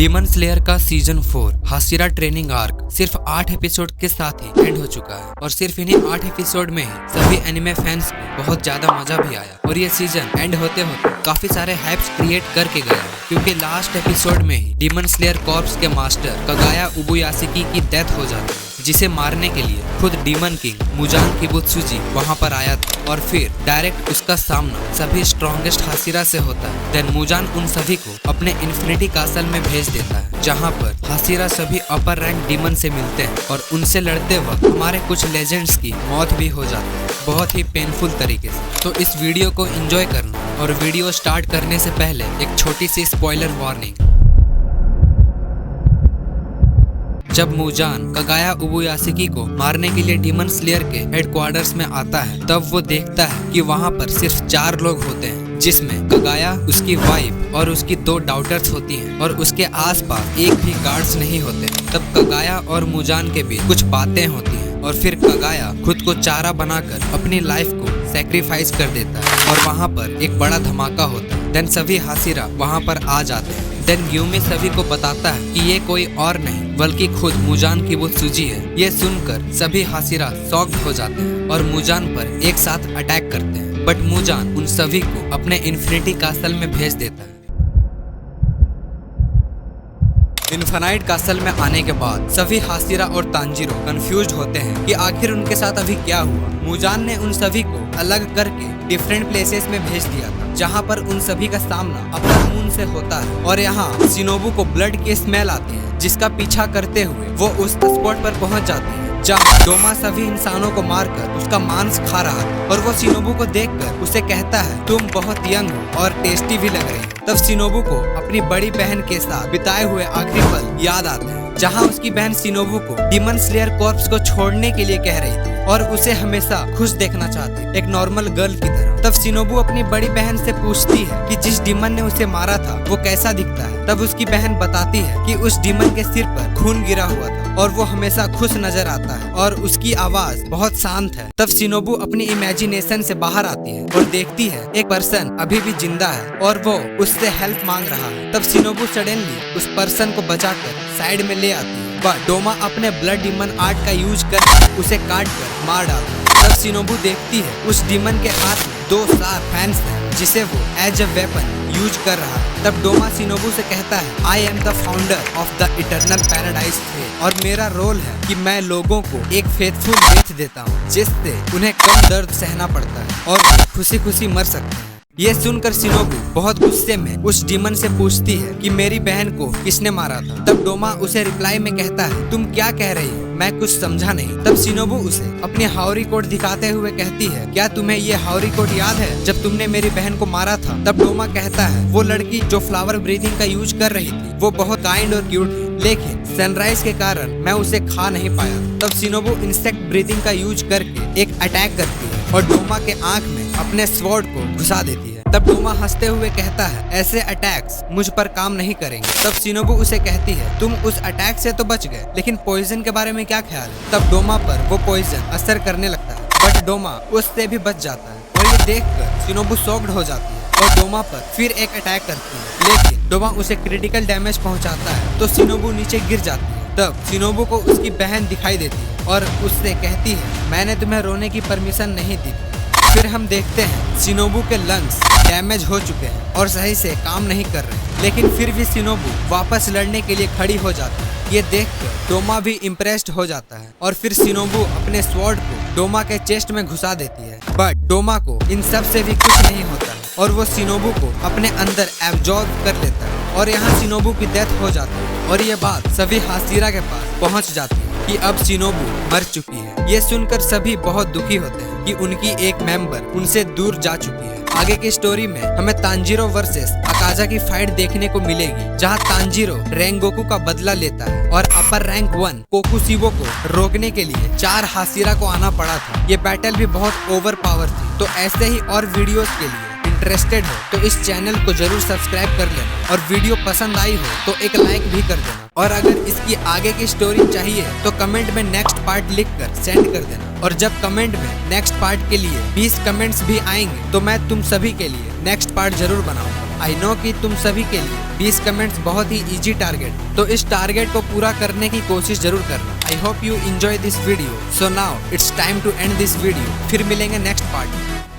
Demon slayer का season 4 Hashira training arc सिर्फ 8 episode के साथ ही एंड हो चुका है और सिर्फ इन्हीं 8 एपिसोड में ही सभी एनिमे फैंस को बहुत ज्यादा मजा भी आया और ये सीजन एंड होते होते काफी सारे हाइप्स क्रिएट करके गया क्योंकि लास्ट एपिसोड में ही डीमन स्लेयर कॉर्प्स के मास्टर कगाया उबुयासुकी की डेथ हो जाती है, जिसे मारने के लिए खुद डीमन किंग मुजान किबुत्सुजी वहां पर आया था और फिर डायरेक्ट उसका सामना सभी स्ट्रॉन्गेस्ट हाशिरा से होता है। देन मुजान उन सभी को अपने इन्फिनिटी कासल में भेज देता है, जहां पर हाशिरा सभी अपर रैंक डीमन से मिलते हैं और उनसे लड़ते वक्त हमारे कुछ लेजेंड्स की मौत भी हो जाती है, बहुत ही पेनफुल तरीके से। तो इस वीडियो को एंजॉय करना और वीडियो स्टार्ट करने से पहले एक छोटी सी स्पॉइलर वार्निंग। जब मुजान कगाया उबुयासुकी को मारने के लिए डीमन स्लेयर के हेडक्वार्टर्स में आता है, तब वो देखता है कि वहाँ पर सिर्फ 4 लोग होते हैं, जिसमें कगाया, उसकी वाइफ और उसकी 2 डाउटर्स होती हैं और उसके आसपास एक भी गार्ड्स नहीं होते। तब कगाया और मुजान के बीच कुछ बातें होती हैं और फिर कगाया खुद को चारा बनाकर अपनी लाइफ को सैक्रिफाइस कर देता है और वहाँ पर एक बड़ा धमाका होता है। देन सभी हाशिरा वहाँ पर आ जाते हैं। देन ग्यूमी सभी को बताता है कि ये कोई और नहीं बल्कि खुद मुजान किबुत्सुजी है। ये सुनकर सभी हाशिरा शॉक्ड हो जाते हैं और मुजान पर एक साथ अटैक करते हैं, बट मुजान उन सभी को अपने इन्फिनिटी कासल में भेज देता है। इन्फिनाइट कासल में आने के बाद सभी हाशिरा और तांजीरो कंफ्यूज्ड होते हैं कि आखिर उनके साथ अभी क्या हुआ। मुजान ने उन सभी को अलग करके डिफरेंट प्लेसेस में भेज दिया था, जहां पर उन सभी का सामना अपर मून से होता है और यहाँ शिनोबु को ब्लड की स्मेल आती है, जिसका पीछा करते हुए वो उस स्पॉट पर पहुंच जाती है जहाँ डोमा सभी इंसानों को मारकर उसका मांस खा रहा था और वो शिनोबु को देखकर उसे कहता है, तुम बहुत यंग हो और टेस्टी भी लग रही हो। तब शिनोबु को अपनी बड़ी बहन के साथ बिताए हुए आखिरी पल याद आते हैं, जहाँ उसकी बहन शिनोबु को डीमन स्लेयर कॉर्प्स को छोड़ने के लिए कह रही थी और उसे हमेशा खुश देखना चाहती, एक नॉर्मल गर्ल की तरह। तब शिनोबु अपनी बड़ी बहन से पूछती है कि जिस डीमन ने उसे मारा था वो कैसा दिखता है। तब उसकी बहन बताती है कि उस डीमन के सिर पर खून गिरा हुआ था और वो हमेशा खुश नजर आता है और उसकी आवाज बहुत शांत है। तब शिनोबु अपनी इमेजिनेशन से बाहर आती है और देखती है एक पर्सन अभी भी जिंदा है और वो उससे हेल्प मांग रहा है। तब शिनोबु सडनली उस पर्सन को बचाकर साइड में ले आती है, बट डोमा अपने ब्लड डीमन आर्ट का यूज कर उसे काट कर मार डालता है। तब शिनोबु देखती है उस डीमन के हाथ में 2 शार्प फैंस हैं, जिसे वो एज अ वेपन यूज कर रहा है। तब डोमा शिनोबु से कहता है, I am the founder of the eternal paradise और मेरा रोल है कि मैं लोगों को एक फेथफुल डेथ देता हूँ, जिससे उन्हें कम दर्द सहना पड़ता है और खुशी खुशी मर सकते हैं। ये सुनकर शिनोबु बहुत गुस्से में उस डीमन से पूछती है कि मेरी बहन को किसने मारा था। तब डोमा उसे रिप्लाई में कहता है, तुम क्या कह रही हो, मैं कुछ समझा नहीं। तब शिनोबु उसे अपनी हाउरी कोड दिखाते हुए कहती है, क्या तुम्हें ये हाउरी कोड याद है जब तुमने मेरी बहन को मारा था। तब डोमा कहता है, वो लड़की जो फ्लावर ब्रीथिंग का यूज कर रही थी वो बहुत काइंड और क्यूट थी, लेकिन सनराइज के कारण मैं उसे खा नहीं पाया। तब शिनोबु इंसेक्ट ब्रीथिंग का यूज करके एक अटैक करती है और डोमा के आंख में अपने स्वॉर्ड को घुसा देती है। तब डोमा हंसते हुए कहता है, ऐसे अटैक्स मुझ पर काम नहीं करेंगे। तब शिनोबु उसे कहती है, तुम उस अटैक से तो बच गए, लेकिन पॉइजन के बारे में क्या ख्याल है। तब डोमा पर वो पॉइजन असर करने लगता है, बट डोमा उससे भी बच जाता है और ये देखकर शिनोबु शॉक्ड हो जाती है और डोमा पर फिर एक अटैक करती है, लेकिन डोमा उसे क्रिटिकल डैमेज पहुंचाता है तो शिनोबु नीचे गिर जाती है। तब शिनोबु को उसकी बहन दिखाई देती है और उससे कहती है, मैंने तुम्हें रोने की परमिशन नहीं दी। फिर हम देखते हैं शिनोबु के लंग्स डैमेज हो चुके हैं और सही से काम नहीं कर रहे, लेकिन फिर भी शिनोबु वापस लड़ने के लिए खड़ी हो जाती है। ये देखकर डोमा भी इम्प्रेस्ड हो जाता है और फिर शिनोबु अपने स्वॉर्ड को डोमा के चेस्ट में घुसा देती है, बट डोमा को इन सब से भी कुछ नहीं होता है और वो शिनोबु को अपने अंदर एब्जॉर्ब कर लेता है और यहाँ शिनोबु की डेथ हो जाती है। और ये बात सभी हाशिरा के पास पहुँच जाती है कि अब शिनोबु मर चुकी है। ये सुनकर सभी बहुत दुखी होते हैं कि उनकी एक मेंबर उनसे दूर जा चुकी है। आगे की स्टोरी में हमें तांजीरो वर्सेस अकाजा की फाइट देखने को मिलेगी, जहां तांजीरो रेंगोकू का बदला लेता है और अपर रैंक 1 कोकुशिबो को रोकने के लिए 4 हाशिरा को आना पड़ा था। ये बैटल भी बहुत ओवर पावर थी। तो ऐसे ही और वीडियोस के लिए इंटरेस्टेड हो तो इस चैनल को जरूर सब्सक्राइब कर लेना और वीडियो पसंद आई हो तो एक लाइक भी कर देना और अगर इसकी आगे की स्टोरी चाहिए तो कमेंट में नेक्स्ट पार्ट लिखकर सेंड कर देना और जब कमेंट में नेक्स्ट पार्ट के लिए 20 कमेंट्स भी आएंगे तो मैं तुम सभी के लिए नेक्स्ट पार्ट जरूर बनाऊंगा। आई नो कि तुम सभी के लिए 20 कमेंट्स बहुत ही इजी टारगेट, तो इस टारगेट को पूरा करने की कोशिश जरूर करना। I hope you enjoy this video. So now it's time to end this video. फिर मिलेंगे नेक्स्ट पार्ट में।